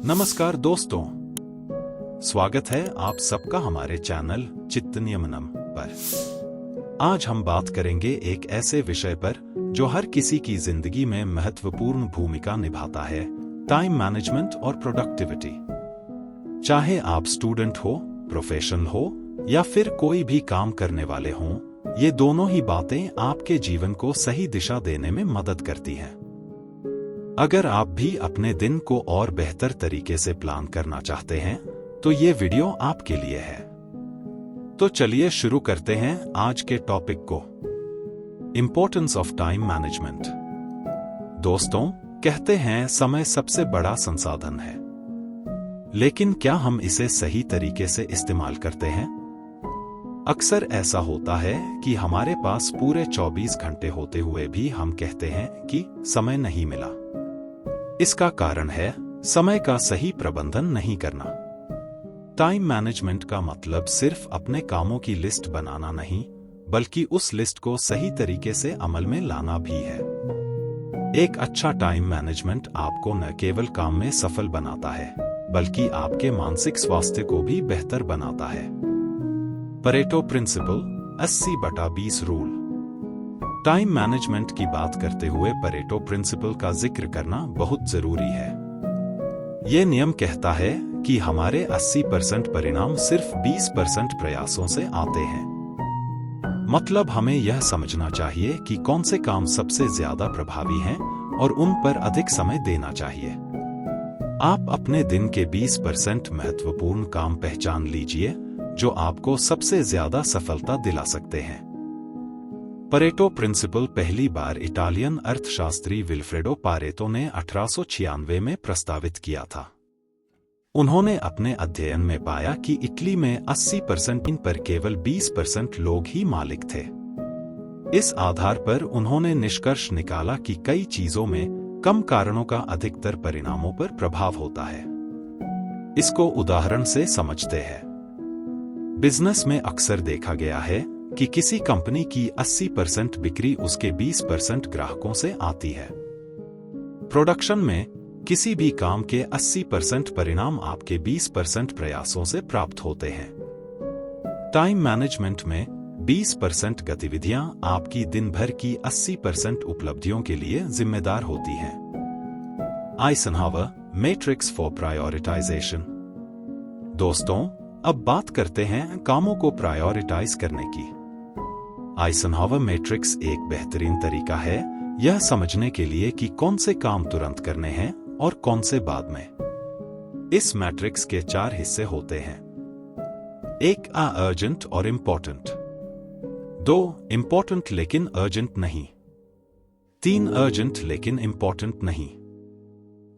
नमस्कार दोस्तों, स्वागत है आप सबका हमारे चैनल चित्तनियमनम पर। आज हम बात करेंगे एक ऐसे विषय पर जो हर किसी की जिंदगी में महत्वपूर्ण भूमिका निभाता है, टाइम मैनेजमेंट और प्रोडक्टिविटी। चाहे आप स्टूडेंट हो, प्रोफेशनल हो या फिर कोई भी काम करने वाले हों, ये दोनों ही बातें आपके जीवन को सही दिशा देने में मदद करती हैं। अगर आप भी अपने दिन को और बेहतर तरीके से प्लान करना चाहते हैं, तो ये वीडियो आपके लिए है। तो चलिए शुरू करते हैं आज के टॉपिक को, इंपॉर्टेंस ऑफ टाइम मैनेजमेंट। दोस्तों, कहते हैं समय सबसे बड़ा संसाधन है, लेकिन क्या हम इसे सही तरीके से इस्तेमाल करते हैं? अक्सर ऐसा होता है कि हमारे पास पूरे 24 घंटे होते हुए भी हम कहते हैं कि समय नहीं मिला। इसका कारण है समय का सही प्रबंधन नहीं करना। टाइम मैनेजमेंट का मतलब सिर्फ अपने कामों की लिस्ट बनाना नहीं, बल्कि उस लिस्ट को सही तरीके से अमल में लाना भी है। एक अच्छा टाइम मैनेजमेंट आपको न केवल काम में सफल बनाता है, बल्कि आपके मानसिक स्वास्थ्य को भी बेहतर बनाता है। Pareto principle 80/20 rule. Time management की बात करते हुए परेटो प्रिंसिपल का जिक्र करना बहुत जरूरी है। यह नियम कहता है कि हमारे 80% परिणाम सिर्फ 20% प्रयासों से आते हैं। मतलब हमें यह समझना चाहिए कि कौन से काम सबसे ज्यादा प्रभावी हैं और उन पर अधिक समय देना चाहिए। आप अपने दिन के 20% महत्वपूर्ण काम पहचान लीजिए, जो आपको सबसे ज्यादा सफलता दिला सकते हैं। परेटो प्रिंसिपल पहली बार इटालियन अर्थशास्त्री विल्फ्रेडो पारेटो ने 1896 में प्रस्तावित किया था। उन्होंने अपने अध्ययन में पाया कि इटली में 80% पर केवल 20% लोग ही मालिक थे। इस आधार पर उन्होंने निष्कर्ष निकाला कि कई चीजों में कम कारणों का अधिकतर परिणामों पर प्रभाव होता है। इसको उदाहरण से समझते हैं। बिजनेस में अक्सर देखा गया है कि किसी कंपनी की 80% बिक्री उसके 20% ग्राहकों से आती है। प्रोडक्शन में किसी भी काम के 80% परिणाम आपके 20% प्रयासों से प्राप्त होते हैं। टाइम मैनेजमेंट में 20% गतिविधियां आपकी दिन भर की 80% उपलब्धियों के लिए जिम्मेदार होती हैं। Eisenhower matrix for prioritisation. दोस्तों, अब बात करते हैं कामों को प्रायोरिटाइज करने की। आइजनहावर मैट्रिक्स एक बेहतरीन तरीका है यह समझने के लिए कि कौन से काम तुरंत करने हैं और कौन से बाद में। इस मैट्रिक्स के 4 हिस्से होते हैं। 1 अर्जेंट और इम्पोर्टेंट, 2 इम्पोर्टेंट लेकिन अर्जेंट नहीं, 3 अर्जेंट लेकिन इम्पोर्टेंट नहीं,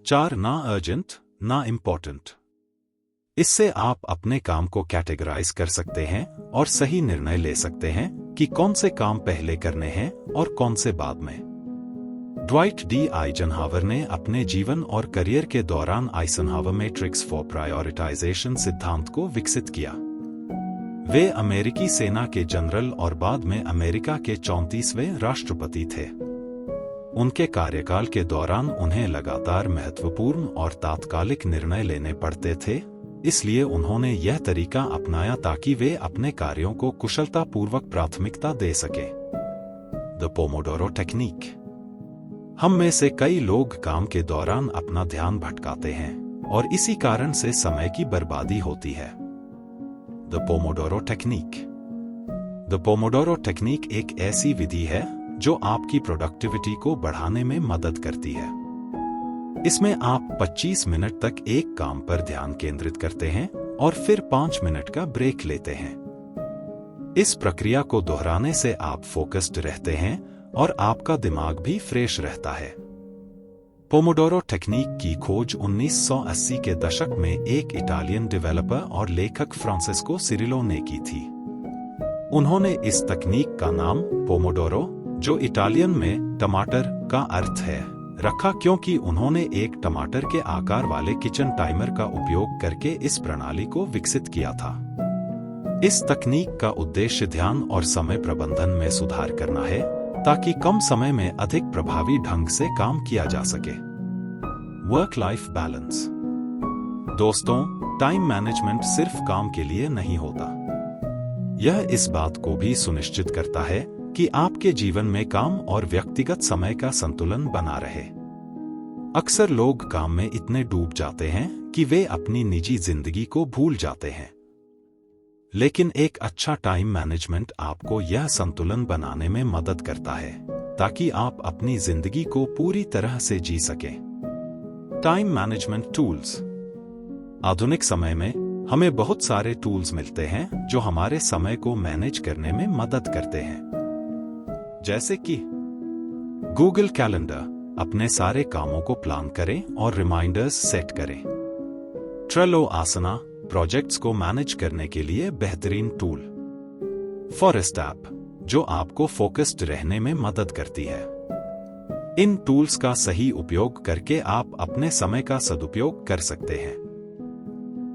4 ना अर्जेंट ना इम्पोर्टेंट। इससे आप अपने काम को कैटेगराइज कर सकते हैं और सही निर्णय ले सकते हैं कि कौन से काम पहले करने हैं और कौन से बाद में। ड्वाइट डी आइजनहावर ने अपने जीवन और करियर के दौरान आइजनहावर मैट्रिक्स फॉर प्रायोरिटाइजेशन सिद्धांत को विकसित किया। वे अमेरिकी सेना के जनरल और बाद में अमेरिका के 34वें राष्ट्रपति थे। उनके कार्यकाल के दौरान उन्हें लगातार महत्वपूर्ण और तात्कालिक निर्णय लेने पड़ते थे, इसलिए उन्होंने यह तरीका अपनाया ताकि वे अपने कार्यों को कुशलतापूर्वक प्राथमिकता दे सके। The Pomodoro technique. हम में से कई लोग काम के दौरान अपना ध्यान भटकाते हैं और इसी कारण से समय की बर्बादी होती है। The Pomodoro technique. The Pomodoro technique एक ऐसी विधि है जो आपकी प्रोडक्टिविटी को बढ़ाने में मदद करती है। इसमें आप 25 मिनट तक एक काम पर ध्यान केंद्रित करते हैं और फिर 5 मिनट का ब्रेक लेते हैं। इस प्रक्रिया को दोहराने से आप फोकस्ड रहते हैं और आपका दिमाग भी फ्रेश रहता है। पोमोडोरो टेक्निक की खोज 1980 के दशक में एक इटालियन डेवलपर और लेखक फ्रांसिस्को सिरिलो ने की थी। उन्होंने इस तकनीक का नाम पोमोडोरो, जो इटालियन में टमाटर का अर्थ है, रखा क्योंकि उन्होंने एक टमाटर के आकार वाले किचन टाइमर का उपयोग करके इस प्रणाली को विकसित किया था। इस तकनीक का उद्देश्य ध्यान और समय प्रबंधन में सुधार करना है, ताकि कम समय में अधिक प्रभावी ढंग से काम किया जा सके। Work life balance. दोस्तों, टाइम मैनेजमेंट सिर्फ काम के लिए नहीं होता। यह इस बात को भी सुनिश्चित करता है कि आपके जीवन में काम और व्यक्तिगत समय का संतुलन बना रहे। अक्सर लोग काम में इतने डूब जाते हैं कि वे अपनी निजी जिंदगी को भूल जाते हैं। लेकिन एक अच्छा टाइम मैनेजमेंट आपको यह संतुलन बनाने में मदद करता है ताकि आप अपनी जिंदगी को पूरी तरह से जी सकें। Time management tools. आधुनिक समय में हमें बहुत सारे टूल्स मिलते हैं जो हमारे समय को मैनेज करने में मदद करते हैं। जैसे कि गूगल कैलेंडर, अपने सारे कामों को प्लान करें और रिमाइंडर्स सेट करें। ट्रेलो आसना, प्रोजेक्ट्स को मैनेज करने के लिए बेहतरीन टूल। फॉरेस्ट ऐप, जो आपको फोकस्ड रहने में मदद करती है। इन टूल्स का सही उपयोग करके आप अपने समय का सदुपयोग कर सकते हैं।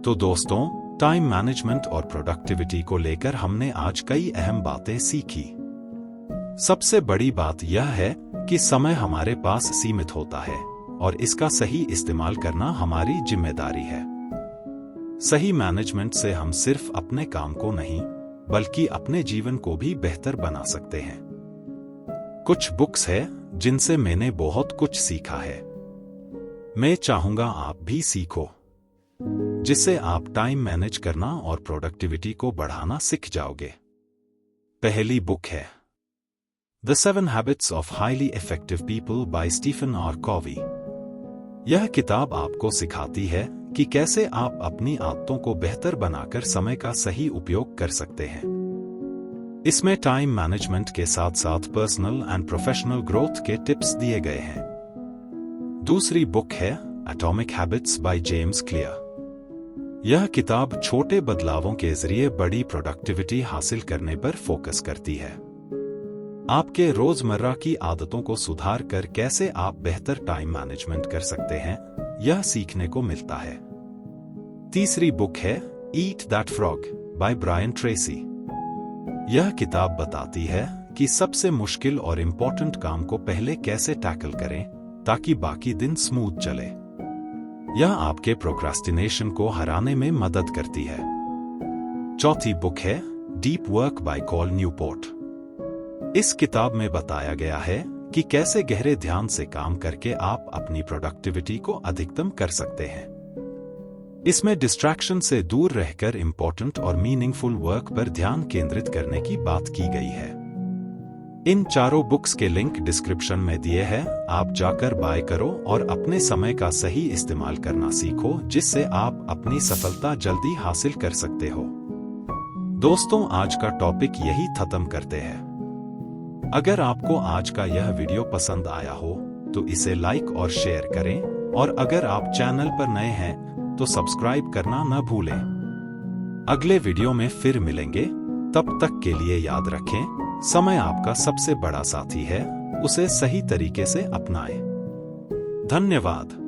तो दोस्तों, टाइम मैनेजमेंट और प्रोडक्टिविटी को लेकर हमने आज कई अहम बातें सीखी। सबसे बड़ी बात यह है कि समय हमारे पास सीमित होता है और इसका सही इस्तेमाल करना हमारी जिम्मेदारी है। सही मैनेजमेंट से हम सिर्फ अपने काम को नहीं, बल्कि अपने जीवन को भी बेहतर बना सकते हैं। कुछ बुक्स हैं जिनसे मैंने बहुत कुछ सीखा है। मैं चाहूंगा आप भी सीखो, जिससे आप टाइम मैनेज करना और प्रोडक्टिविटी को बढ़ाना सीख जाओगे। पहली बुक है The 7 Habits of Highly Effective People by Stephen R. Covey। यह किताब आपको सिखाती है कि कैसे आप अपनी आदतों को बेहतर बनाकर समय का सही उपयोग कर सकते हैं। इसमें टाइम मैनेजमेंट के साथ साथ पर्सनल एंड प्रोफेशनल ग्रोथ के टिप्स दिए गए हैं। दूसरी बुक है atomic habits by James clear. यह किताब छोटे बदलावों के जरिए बड़ी प्रोडक्टिविटी हासिल करने पर फोकस करती है। आपके रोजमर्रा की आदतों को सुधार कर कैसे आप बेहतर टाइम मैनेजमेंट कर सकते हैं, यह सीखने को मिलता है। तीसरी बुक है eat that frog by Brian Tracy. यह किताब बताती है कि सबसे मुश्किल और इम्पोर्टेंट काम को पहले कैसे टैकल करें ताकि बाकी दिन स्मूथ चले। यह आपके प्रोक्रास्टिनेशन को हराने में मदद करती है। चौथी बुक है deep work by call Newport. इस किताब में बताया गया है कि कैसे गहरे ध्यान से काम करके आप अपनी प्रोडक्टिविटी को अधिकतम कर सकते हैं। इसमें डिस्ट्रैक्शन से दूर रहकर इंपॉर्टेंट और मीनिंगफुल वर्क पर ध्यान केंद्रित करने की बात की गई है। इन चारों बुक्स के लिंक डिस्क्रिप्शन में दिए हैं। आप जाकर बाय करो और अपने समय का सही इस्तेमाल करना सीखो, जिससे आप अपनी सफलता जल्दी हासिल कर सकते हो। दोस्तों, आज का टॉपिक यही खत्म करते हैं। अगर आपको आज का यह वीडियो पसंद आया हो तो इसे लाइक और शेयर करें, और अगर आप चैनल पर नए हैं तो सब्सक्राइब करना न भूलें। अगले वीडियो में फिर मिलेंगे, तब तक के लिए याद रखें, समय आपका सबसे बड़ा साथी है, उसे सही तरीके से अपनाएं। धन्यवाद।